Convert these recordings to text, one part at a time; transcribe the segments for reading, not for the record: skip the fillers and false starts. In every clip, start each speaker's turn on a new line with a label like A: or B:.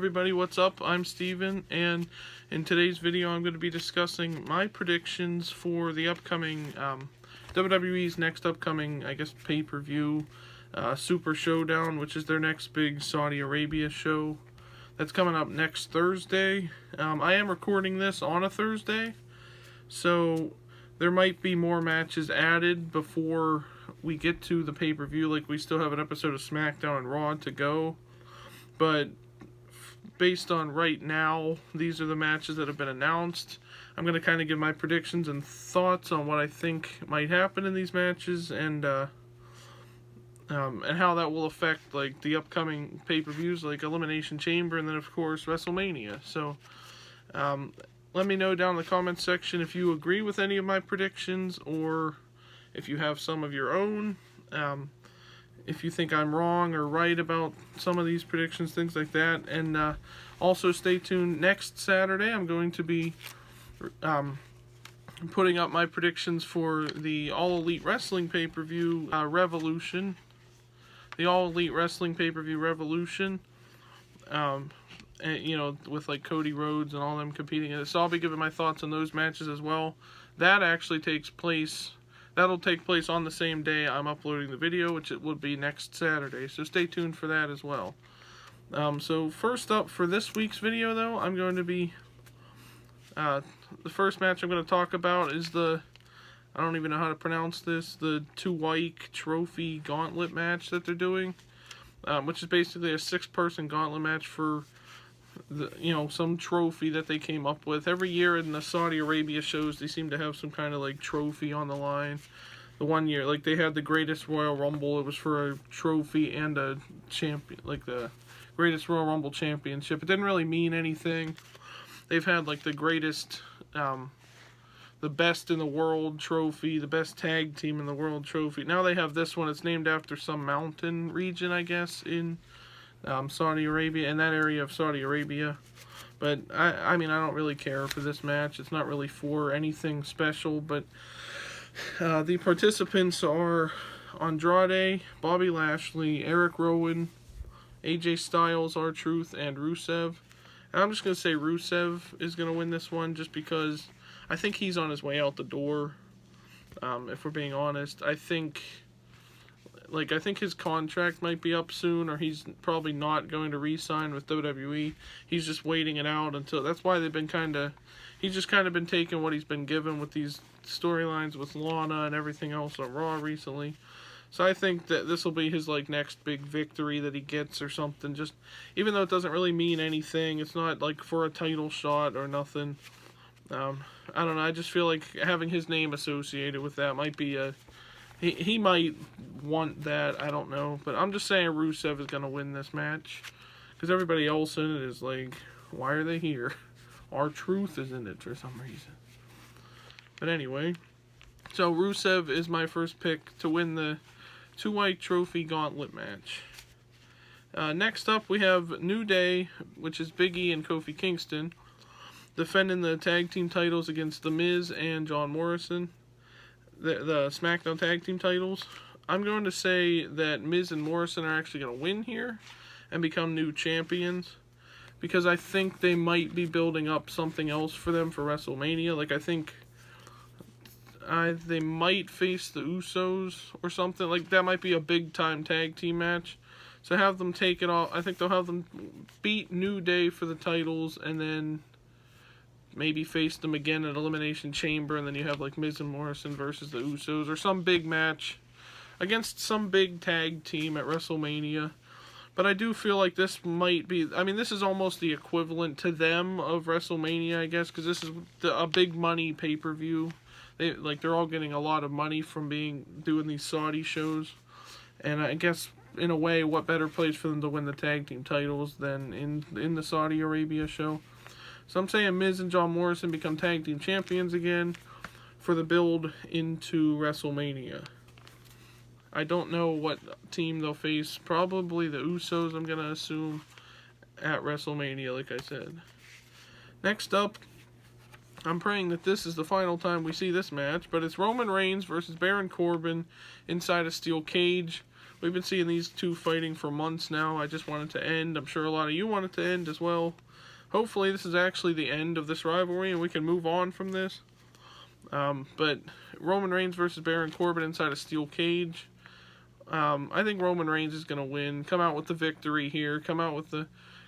A: everybody, what's up? I'm Steven, and in today's video I'm going to be discussing my predictions for the upcoming WWE's next upcoming, I guess, pay-per-view, Super Showdown, which is their next big Saudi Arabia show. That's coming up next Thursday. I am recording this on a Thursday, so there might be more matches added before we get to the pay-per-view. Like, we still have an episode of SmackDown and Raw to go. But based on right now, these are the matches that have been announced. I'm going to kind of give my predictions and thoughts on what I think might happen in these matches, and how that will affect, like, the upcoming pay-per-views, like Elimination Chamber, and then, of course, WrestleMania. So, let me know down in the comments section if you agree with any of my predictions, or if you have some of your own. If you think I'm wrong or right about some of these predictions, things like that. And also stay tuned. Next Saturday, I'm going to be putting up my predictions for the All Elite Wrestling pay-per-view Revolution. The All Elite Wrestling pay-per-view Revolution. And, you know, with like Cody Rhodes and all them competing in it. So I'll be giving my thoughts on those matches as well. That actually takes place... That'll take place on the same day I'm uploading the video, which it will be next Saturday. So stay tuned for that as well. So first up for this week's video, though, I'm going to be... the first match I'm going to talk about is the... I don't even know how to pronounce this. The two-week trophy gauntlet match that they're doing. Which is basically a 6-person gauntlet match for... some trophy that they came up with. Every year in the Saudi Arabia shows, they seem to have some kind of, like, trophy on the line. The one year, like, they had the Greatest Royal Rumble. It was for a trophy and a champion, like, the Greatest Royal Rumble Championship. It didn't really mean anything. They've had, like, the greatest, the best in the world trophy, the best tag team in the world trophy. Now they have this one. It's named after some mountain region, I guess, in Saudi Arabia, in that area of Saudi Arabia. But I mean, I don't really care for this match. It's not really for anything special. But the participants are Andrade, Bobby Lashley, Eric Rowan, AJ Styles, R-Truth, and Rusev. And I'm just going to say Rusev is going to win this one, just because I think he's on his way out the door. If we're being honest, I think his contract might be up soon, or he's probably not going to re-sign with WWE. He's just waiting it out until... That's why they've been he's just kind of been taking what he's been given with these storylines with Lana and everything else on Raw recently. So I think that this will be his, like, next big victory that he gets or something. Just, even though it doesn't really mean anything, it's not, like, for a title shot or nothing. I don't know, I just feel like having his name associated with that might be a... He might want that, I don't know. But I'm just saying Rusev is going to win this match. Because everybody else in it is like, why are they here? R-Truth is in it for some reason. But anyway, so Rusev is my first pick to win the two-white trophy gauntlet match. Next up, we have New Day, which is Big E and Kofi Kingston, defending the tag team titles against The Miz and John Morrison. The SmackDown Tag Team titles. I'm going to say that Miz and Morrison are actually going to win here and become new champions, because I think they might be building up something else for them for WrestleMania. Like, I think they might face the Usos or something. Like, that might be a big-time tag team match. So have them take it off. I think they'll have them beat New Day for the titles, and then maybe face them again at Elimination Chamber, and then you have, like, Miz and Morrison versus the Usos, or some big match against some big tag team at WrestleMania. But I do feel like this might be... I mean, this is almost the equivalent to them of WrestleMania, I guess, because this is a big money pay-per-view. They're all getting a lot of money from doing these Saudi shows. And I guess, in a way, what better place for them to win the tag team titles than in the Saudi Arabia show? So I'm saying Miz and John Morrison become tag team champions again for the build into WrestleMania. I don't know what team they'll face. Probably the Usos, I'm going to assume, at WrestleMania, like I said. Next up, I'm praying that this is the final time we see this match, but it's Roman Reigns versus Baron Corbin inside a steel cage, We've been seeing these two fighting for months now. I just want it to end. I'm sure a lot of you want it to end as well. Hopefully this is actually the end of this rivalry and we can move on from this. But Roman Reigns versus Baron Corbin inside a steel cage. I think Roman Reigns is going to win. Come out with the victory here. Come out with the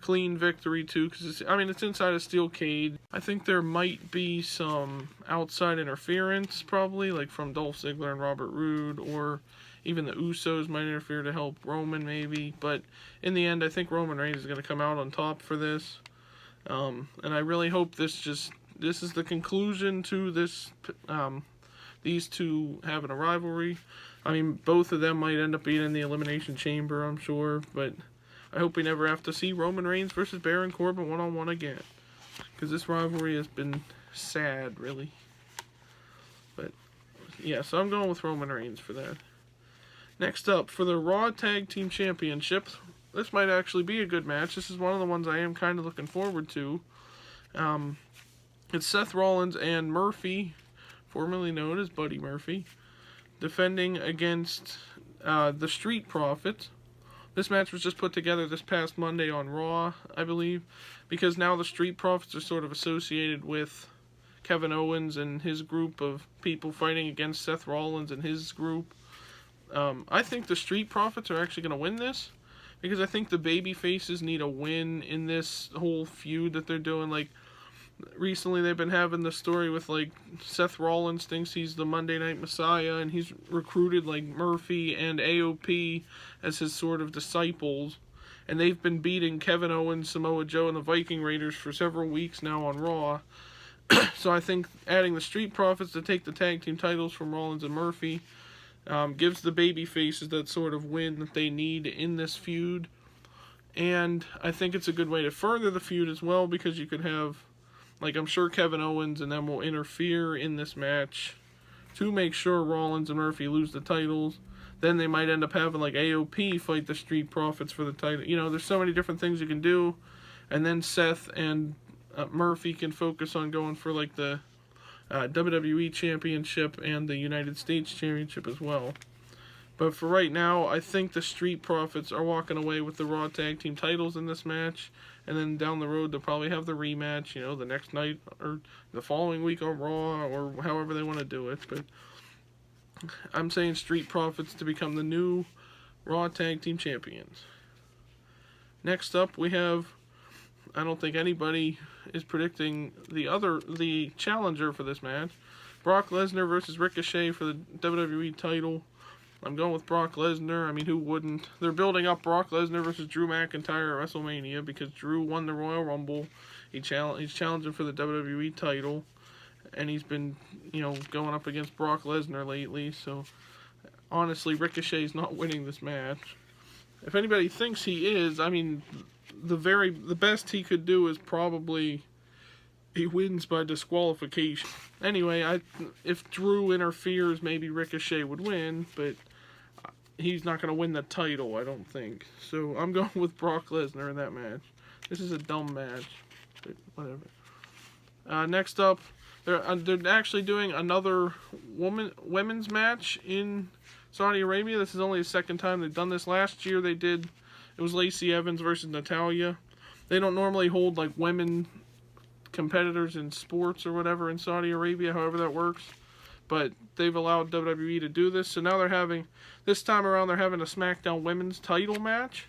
A: clean victory too. Because it's inside a steel cage. I think there might be some outside interference probably. Like from Dolph Ziggler and Robert Roode. Or even the Usos might interfere to help Roman maybe. But in the end I think Roman Reigns is going to come out on top for this. And I really hope this is the conclusion to this, these two having a rivalry. I mean, both of them might end up being in the Elimination Chamber, I'm sure, but I hope we never have to see Roman Reigns versus Baron Corbin one-on-one again, because this rivalry has been sad, really. But, yeah, so I'm going with Roman Reigns for that. Next up, for the Raw Tag Team Championship, this might actually be a good match. This is one of the ones I am kind of looking forward to. It's Seth Rollins and Murphy, formerly known as Buddy Murphy, defending against the Street Profits. This match was just put together this past Monday on Raw, I believe, because now the Street Profits are sort of associated with Kevin Owens and his group of people fighting against Seth Rollins and his group. I think the Street Profits are actually going to win this, because I think the baby faces need a win in this whole feud that they're doing. Like, recently they've been having the story with, like, Seth Rollins thinks he's the Monday Night Messiah, and he's recruited, like, Murphy and AOP as his sort of disciples, and they've been beating Kevin Owens, Samoa Joe, and the Viking Raiders for several weeks now on Raw. So I think adding the Street Profits to take the tag team titles from Rollins and Murphy gives the baby faces that sort of win that they need in this feud. And I think it's a good way to further the feud as well, because you could have, like, I'm sure Kevin Owens and them will interfere in this match to make sure Rollins and Murphy lose the titles. Then they might end up having, like, AOP fight the Street Profits for the title. You know, there's so many different things you can do. And then Seth and Murphy can focus on going for, like, the WWE Championship and the United States Championship as well. But for right now, I think the Street Profits are walking away with the Raw Tag Team titles in this match. And then down the road, they'll probably have the rematch, you know, the next night or the following week on Raw, or however they want to do it. But I'm saying Street Profits to become the new Raw Tag Team Champions. Next up, we have, I don't think anybody is predicting the challenger for this match. Brock Lesnar versus Ricochet for the WWE title. I'm going with Brock Lesnar. I mean, who wouldn't? They're building up Brock Lesnar versus Drew McIntyre at WrestleMania because Drew won the Royal Rumble. He's challenging for the WWE title, and he's been, you know, going up against Brock Lesnar lately. So honestly, Ricochet's not winning this match. If anybody thinks he is, I mean, the best he could do is probably he wins by disqualification. Anyway, if Drew interferes, maybe Ricochet would win, but he's not going to win the title, I don't think. So I'm going with Brock Lesnar in that match. This is a dumb match, but whatever. Next up, they're actually doing another women's match in Saudi Arabia. This is only the second time they've done this. Last year it was Lacey Evans versus Natalya. They don't normally hold, like, women competitors in sports or whatever in Saudi Arabia, however that works, but they've allowed WWE to do this. So now this time around they're having a SmackDown women's title match,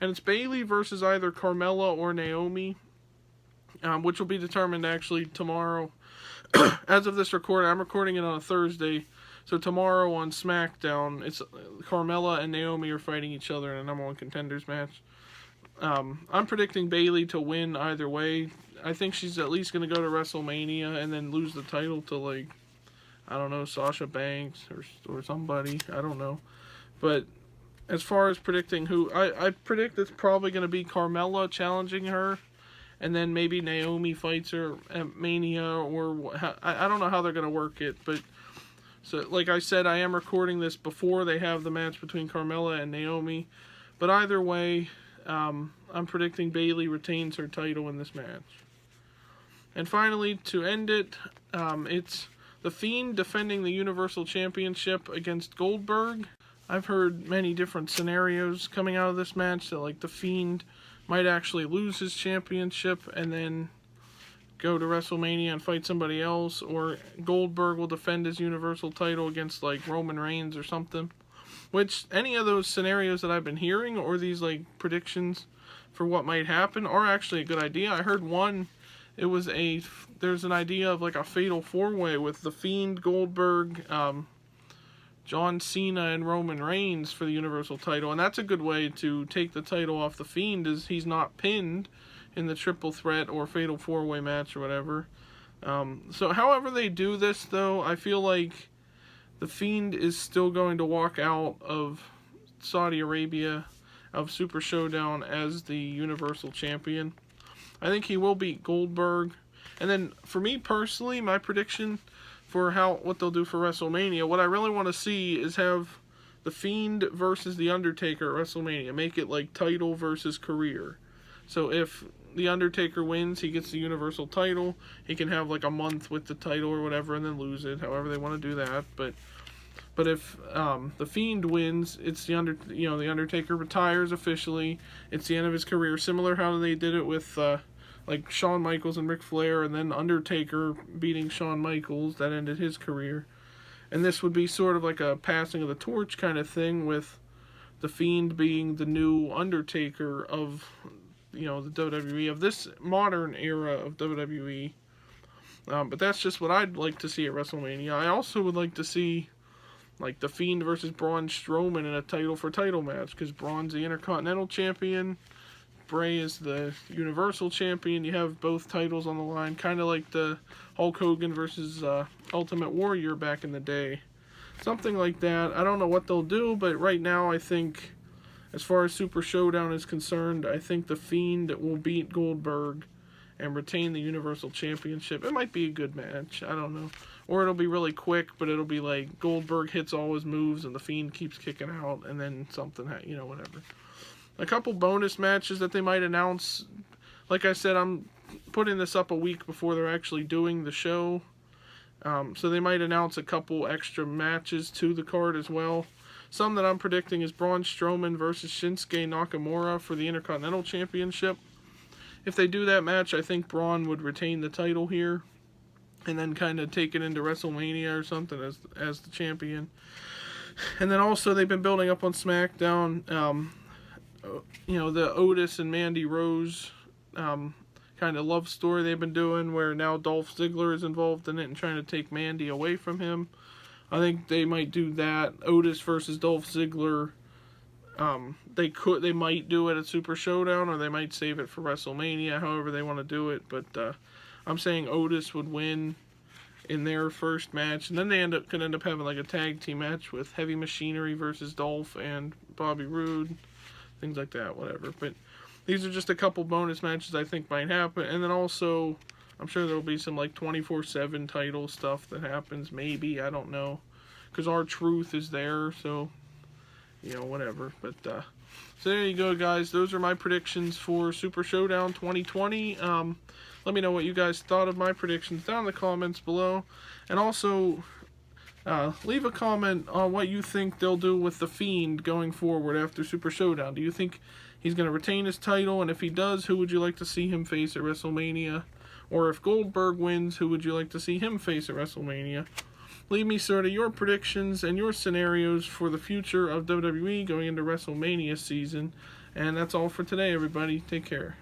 A: and it's Bayley versus either Carmella or Naomi, which will be determined actually tomorrow. As of this recording, I'm recording it on a Thursday, so tomorrow on SmackDown, it's Carmella and Naomi are fighting each other in a number one contenders match. I'm predicting Bayley to win either way. I think she's at least going to go to WrestleMania and then lose the title to, like, I don't know, Sasha Banks or somebody. I don't know. But as far as predicting who, I predict it's probably going to be Carmella challenging her, and then maybe Naomi fights her at Mania, or I don't know how they're going to work it. But so, like I said, I am recording this before they have the match between Carmella and Naomi. But either way, I'm predicting Bayley retains her title in this match. And finally, to end it, it's The Fiend defending the Universal Championship against Goldberg. I've heard many different scenarios coming out of this match, that like the Fiend might actually lose his championship and then go to WrestleMania and fight somebody else, or Goldberg will defend his Universal title against like Roman Reigns or something. Which, any of those scenarios that I've been hearing, or these like predictions for what might happen, are actually a good idea. I heard one, there's an idea of like a fatal 4-way with the Fiend, Goldberg, John Cena, and Roman Reigns for the Universal title, and that's a good way to take the title off the Fiend, is he's not pinned in the triple threat or fatal 4-way match or whatever. So however they do this, though, I feel like the Fiend is still going to walk out of Saudi Arabia, of Super Showdown, as the Universal Champion. I think he will beat Goldberg. And then, for me personally, my prediction for what they'll do for WrestleMania, what I really want to see is have the Fiend versus The Undertaker at WrestleMania. Make it like title versus career. So if The Undertaker wins, he gets the Universal title. He can have like a month with the title or whatever and then lose it, however they want to do that. But if the Fiend wins, it's the Undertaker retires officially. It's the end of his career, similar how they did it with like Shawn Michaels and Ric Flair, and then Undertaker beating Shawn Michaels. That ended his career. And this would be sort of like a passing of the torch kind of thing, with the Fiend being the new Undertaker of the WWE, of this modern era of WWE. But that's just what I'd like to see at WrestleMania. I also would like to see like the Fiend versus Braun Strowman in a title-for-title match, because Braun's the Intercontinental Champion, Bray is the Universal Champion. You have both titles on the line, kind of like the Hulk Hogan versus Ultimate Warrior back in the day. Something like that. I don't know what they'll do, but right now I think, as far as Super Showdown is concerned, I think the Fiend will beat Goldberg and retain the Universal Championship. It might be a good match. I don't know. Or it'll be really quick, but it'll be like Goldberg hits all his moves and the Fiend keeps kicking out, and then something, whatever. A couple bonus matches that they might announce. Like I said, I'm putting this up a week before they're actually doing the show. So they might announce a couple extra matches to the card as well. Some that I'm predicting is Braun Strowman versus Shinsuke Nakamura for the Intercontinental Championship. If they do that match, I think Braun would retain the title here, and then kind of take it into WrestleMania or something as the champion. And then also they've been building up on SmackDown, the Otis and Mandy Rose kind of love story they've been doing, where now Dolph Ziggler is involved in it and trying to take Mandy away from him. I think they might do that. Otis versus Dolph Ziggler. They might do it at Super Showdown, or they might save it for WrestleMania, however they want to do it. But I'm saying Otis would win in their first match, and then they could end up having like a tag team match with Heavy Machinery versus Dolph and Bobby Roode, things like that, whatever. But these are just a couple bonus matches I think might happen, and then also I'm sure there'll be some like 24/7 title stuff that happens, maybe, I don't know, because R-Truth is there, so whatever. But so there you go, guys. Those are my predictions for Super Showdown 2020. Let me know what you guys thought of my predictions down in the comments below. And also, leave a comment on what you think they'll do with The Fiend going forward after Super Showdown. Do you think he's going to retain his title? And if he does, who would you like to see him face at WrestleMania? Or if Goldberg wins, who would you like to see him face at WrestleMania? Leave me sort of your predictions and your scenarios for the future of WWE going into WrestleMania season. And that's all for today, everybody. Take care.